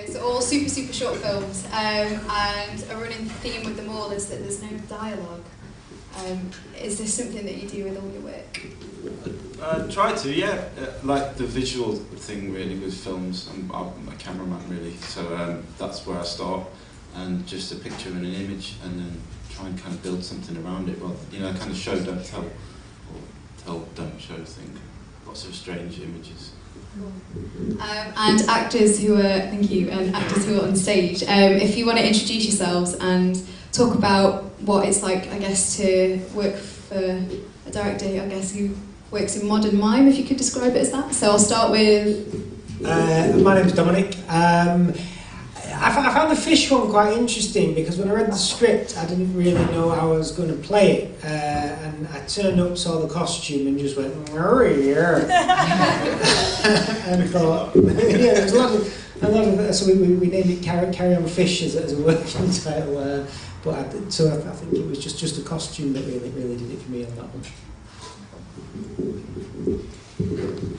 So all super, super short films, and a running theme with them all is that there's no dialogue. Is this something that you do with all your work? I try to, yeah. Like the visual thing really with films. I'm a cameraman really, so that's where I start. And just a picture and an image, and then try and kind of build something around it. Well, you know, kind of show, don't tell, or tell, don't show thing. Lots of strange images. And actors who are, thank you, and actors who are on stage, if you want to introduce yourselves and talk about what it's like, I guess, to work for a director, I guess, who works in modern mime, if you could describe it as that. So I'll start with... my name's Dominic. I found the fish one quite interesting because when I read the script I didn't really know how I was going to play it, and I turned up, saw the costume and just went, oh yeah, and thought, yeah, there's a lot of so we named it Carry On Fish as a working title, but I think it was just a costume that really did it for me on that one.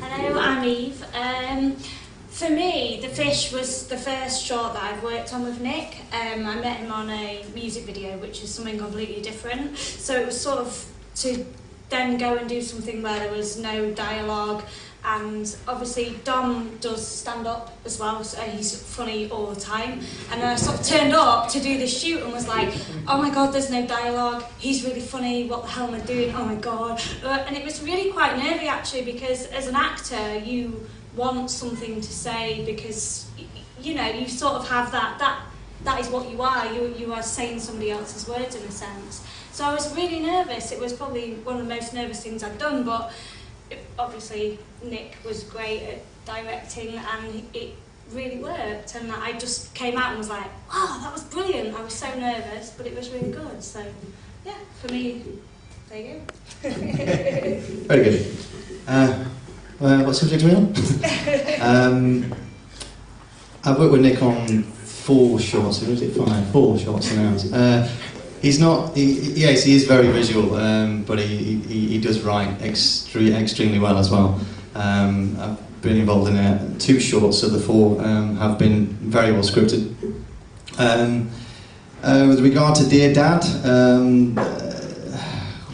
Hello, I'm Eve. For me, The Fish was the first short that I've worked on with Nick. I met him on a music video, which is something completely different. So it was sort of to then go and do something where there was no dialogue. And obviously Dom does stand up as well, so he's funny all the time. And then I sort of turned up to do this shoot and was like, oh my god, there's no dialogue, he's really funny, what the hell am I doing, oh my god. And it was really quite nervy actually, because as an actor you want something to say, because you know, you sort of have that is what you are saying somebody else's words in a sense. So I was really nervous. It was probably one of the most nervous things I've done, but obviously Nick was great at directing and it really worked, and I just came out and was like, wow, that was brilliant. I was so nervous, but it was really good. So yeah, for me, there you go. Very good. What subject are we on? I've worked with Nick on 4 shorts, or is it 5? 4 shorts now. He's not, yes, he is very visual, but he does write extremely well as well. I've been involved in 2 shorts, so the 4 have been very well scripted. With regard to Dear Dad,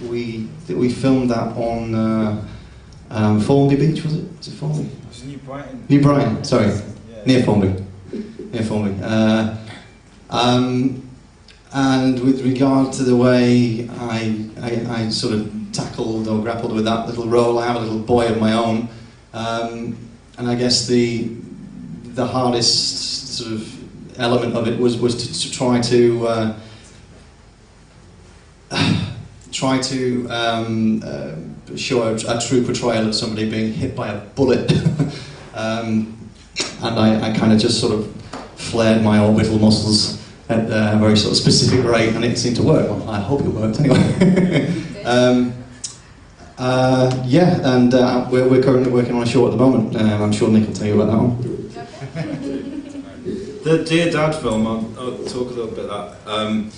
we filmed that on Formby Beach, was it? Was it Formby? It was New Brighton. New Brighton, sorry. Yeah. Near Formby. Near Formby. And with regard to the way I sort of tackled or grappled with that little role, I have a little boy of my own, and I guess the hardest sort of element of it was to try to show a true portrayal of somebody being hit by a bullet, and I kind of just sort of flared my orbital muscles at a very sort of specific rate, and it seemed to work. Well, I hope it worked anyway. Yeah, and we're currently working on a short at the moment. I'm sure Nick will tell you about that one. The Dear Dad film, I'll talk a little bit about that.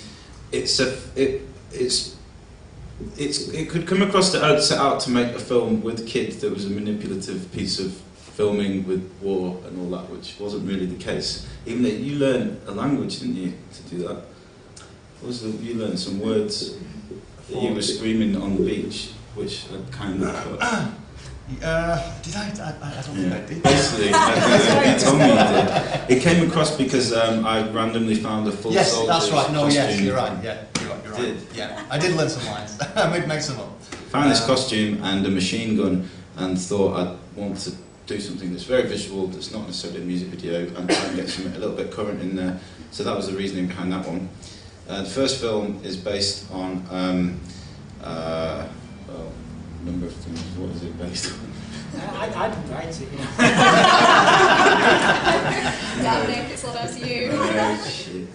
It could come across that I'd set out to make a film with kids that was a manipulative piece of filming with war and all that, which wasn't really the case. Even though you learned a language, didn't you, to do that? You learned some words that you were screaming on the beach, which I kind of... Did I? I don't think I did. Basically, you told me you did. It came across because I randomly found a full soldier. Yes, that's right. No, costume. yes, you're right. Yeah, you're right. Did. Yeah, I did learn some lines. I made some up. Found this costume and a machine gun, and thought I'd want to do something that's very visual, that's not necessarily a music video, and try and get something a little bit current in there. So that was the reasoning behind that one. The first film is based on a number of things. What is it based on? I didn't write it. Damn Nick, it's all down to you. Shit.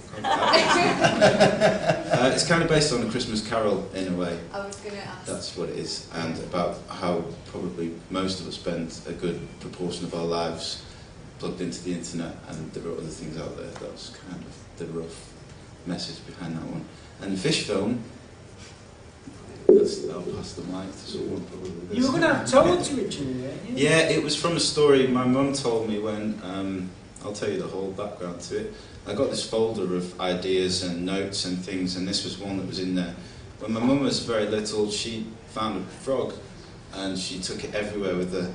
It's kind of based on A Christmas Carol in a way. I was going to ask. That's what it is, and about how probably most of us spend a good proportion of our lives plugged into the internet, and there are other things out there. That was kind of the rough message behind that one. And the Fish film, I'll pass the mic to someone probably. You were going to have told to Richard, weren't you? Yeah, it was from a story my mum told me when I'll tell you the whole background to it. I got this folder of ideas and notes and things, and this was one that was in there. When my mum was very little, she found a frog, and she took it everywhere with her.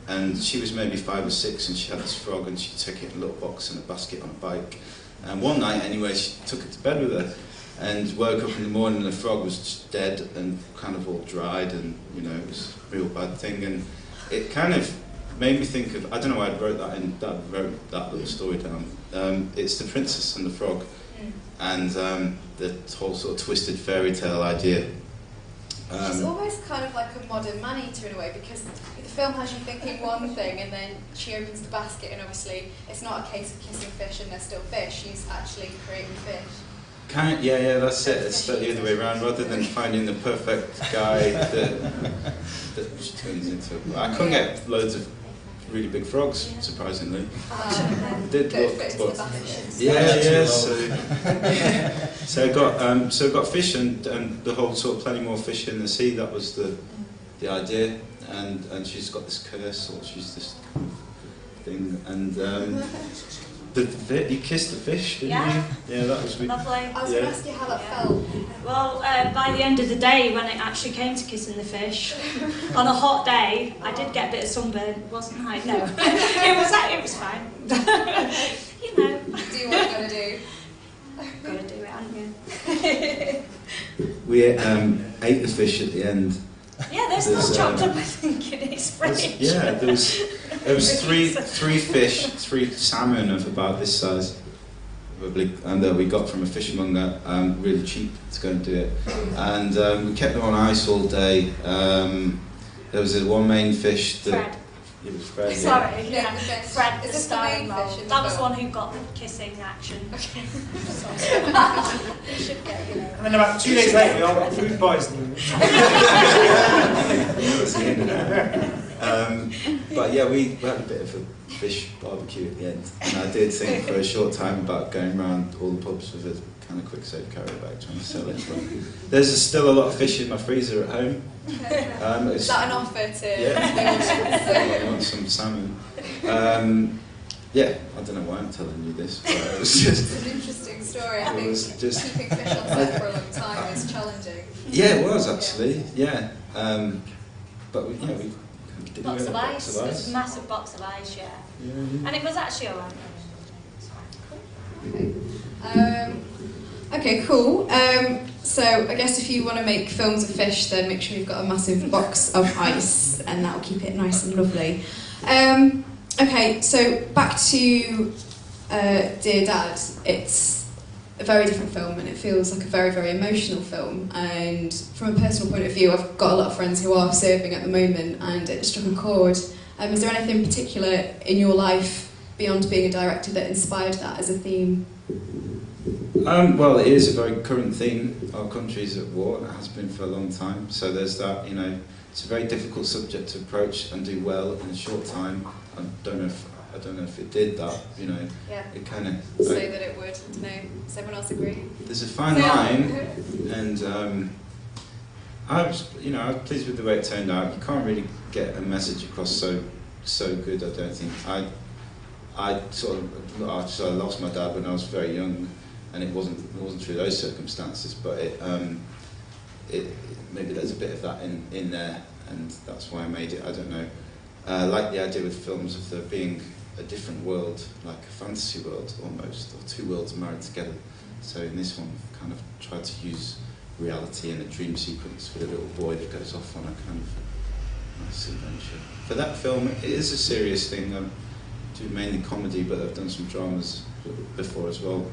And she was maybe 5 or 6, and she had this frog, and she took it in a little box in a basket on a bike. And one night, anyway, she took it to bed with her, and woke up in the morning, and the frog was just dead and kind of all dried, and you know, it was a real bad thing. And it kind of made me think of, I don't know why I wrote that little story down. It's The Princess and the Frog, and the whole sort of twisted fairy tale idea. She's almost kind of like a modern man-eater in a way, because the film has you thinking one thing, and then she opens the basket, and obviously it's not a case of kissing fish and they're still fish. She's actually creating fish. Yeah, that's it. It's the other way around. Rather than finding the perfect guy that she turns into. I couldn't get loads of really big frogs, surprisingly. Did look, but so I got fish and the whole sort of plenty more fish in the sea. That was the idea, and she's got this curse, or she's this thing, and you kissed the fish, didn't you? Yeah, that was lovely. I was going to ask you how that felt. Well, by the end of the day, when it actually came to kissing the fish, on a hot day, I did get a bit of sunburn, wasn't I? No, it was fine. You know. Do what you're going to do. Got to do it, haven't you? We ate the fish at the end. Yeah, there's still chopped up, I think, in its fridge. Yeah, there was three fish, 3 salmon of about this size, probably, and we got from a fishmonger, really cheap to go and do it. And we kept them on ice all day. There was one main fish that... Fred. It was Fred. Sorry, yeah. Fred, Is the this the starring main role. fish in the That was the film? one who got the kissing action. Okay. You should get, you know. And then about 2 days later, we all got food poisoning. But yeah, we had a bit of a fish barbecue at the end, and I did think for a short time about going around all the pubs with a kind of quick save carrier bag trying to sell it. But there's still a lot of fish in my freezer at home. Is that an offer to... Yeah, I want some salmon. Yeah, I don't know why I'm telling you this, but it was just... It's an interesting story. I think just keeping fish on set for a long time is challenging. Yeah, it was actually, yeah. But we did Box of ice. It was ice. a massive box of ice, yeah. And it was actually alright. Okay, cool. So I guess if you want to make films of fish, then make sure you've got a massive box of ice, and that'll keep it nice and lovely. Okay, so back to Dear Dad. It's a very different film, and it feels like a very, very emotional film. And from a personal point of view, I've got a lot of friends who are serving at the moment, and it struck a chord. Is there anything particular in your life beyond being a director that inspired that as a theme? Well, it is a very current theme. Our country's at war, and it has been for a long time. So there's that. You know, it's a very difficult subject to approach and do well in a short time. I don't know if it did that. You know, Yeah. it kind of Say that it would. No. Does everyone else agree? There's a fine line, and I was pleased with the way it turned out. You can't really get a message across so good. I don't think. I lost my dad when I was very young, and it wasn't through those circumstances. But it maybe there's a bit of that in there, and that's why I made it. I don't know. I like the idea with films of there being a different world, like a fantasy world almost, or 2 worlds married together. So in this one, I've kind of tried to use reality in a dream sequence with a little boy that goes off on a kind of nice adventure. For that film, it is a serious thing. I do mainly comedy, but I've done some dramas before as well.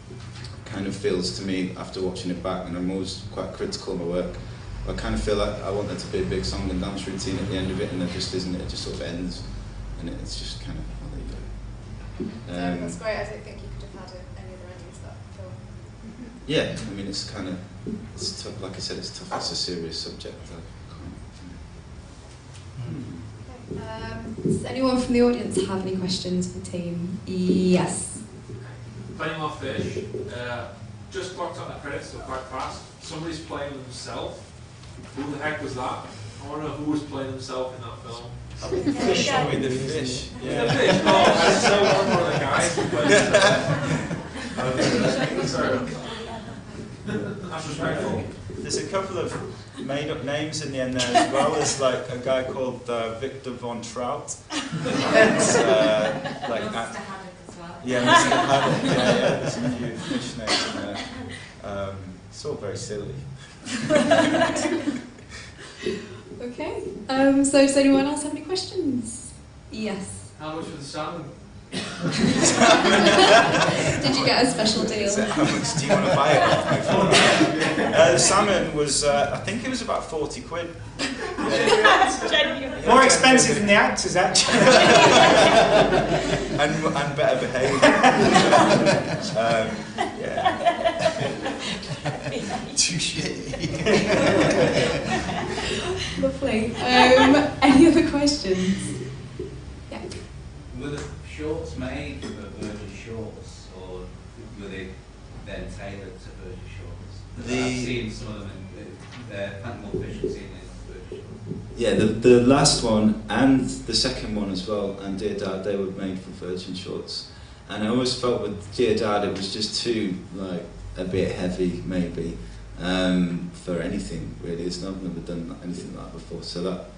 It kind of feels to me, after watching it back, and I'm always quite critical of my work, I kind of feel like I want there to be a big song and dance routine at the end of it, and there just isn't. It just sort of ends, and it's just kind of, well, there you go. That's great. I don't think you could have had any other ending to that film. Yeah, I mean, it's kind of, it's tough. Like I said, it's tough. It's a serious subject. Does anyone from the audience have any questions for the team? Yes. Playing off fish. Just worked out the credits, so quite fast. Somebody's playing themselves. Who the heck was that? I want to know who was playing themselves in that film. Fish with the fish. The fish. Oh, that's so There's a couple of made-up names in the end there as well. There's like a guy called Victor von Trout. It's, like Mr. Haddock as well. Yeah, Mr. Haddock. Yeah. There's a few fish names in there. It's all very silly. Okay. So does anyone else have any questions? Yes. How much for the salmon? Did you get a special deal? How much do you want to buy it off me for? The salmon was, I think it was about 40 quid. That's genuine. More expensive than the actors, actually. and better behaved. Yeah. Touche. Lovely. Any other questions? Yeah. Were the shorts made for Virgin Shorts, or were they then tailored to Virgin Shorts? I've seen some of them in Plenty More Fish and seen in Virgin Shorts. Yeah, the last one and the second one as well, and Dear Dad, they were made for Virgin Shorts. And I always felt with Dear Dad it was just too, like, a bit heavy, maybe, for anything, really. I've never done anything like that before, so that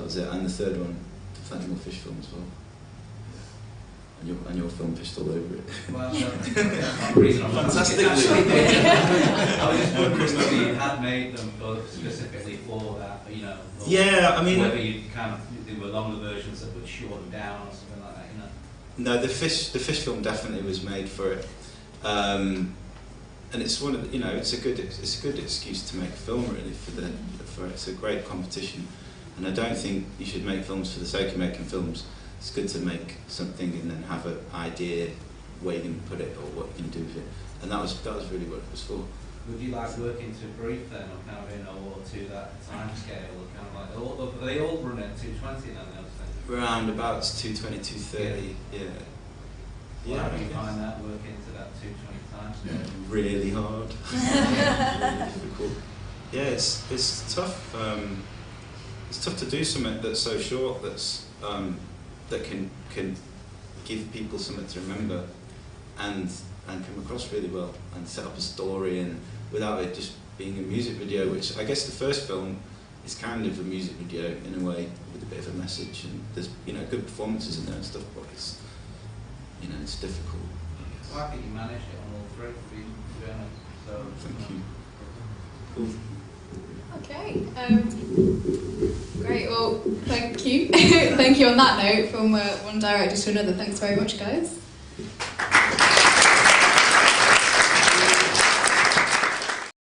was it. And the third one, the Plenty More Fish film as well. And your film fished all over it. Well, that's the reason I'm Fantastically. I was just wondering whether you had made them specifically for that, or Yeah, I mean, whether you they were longer versions that would shorten down or something like that, No, the fish film definitely was made for it, and it's one of the, it's a good excuse to make a film really for it's a great competition, and I don't think you should make films for the sake of making films. It's good to make something and then have an idea where you can put it or what you can do with it, and that was really what it was for. Would you like working to brief then, or kind of or to that time scale, or kind of like they all run at 220 then? Around about 220, 230, yeah. Well, how do you find that working to that 220 time scale? Really hard. Really difficult. Yeah, it's tough. It's tough to do something that's so short, that can give people something to remember, and come across really well, and set up a story, and without it just being a music video, which I guess the first film is kind of a music video in a way, with a bit of a message, and there's good performances in there and stuff, but it's it's difficult. Well, I think you managed it on all three, to be honest. So Thank you. Cool. Okay. Great. Well, thank you. Thank you on that note, from one director to another. Thanks very much, guys.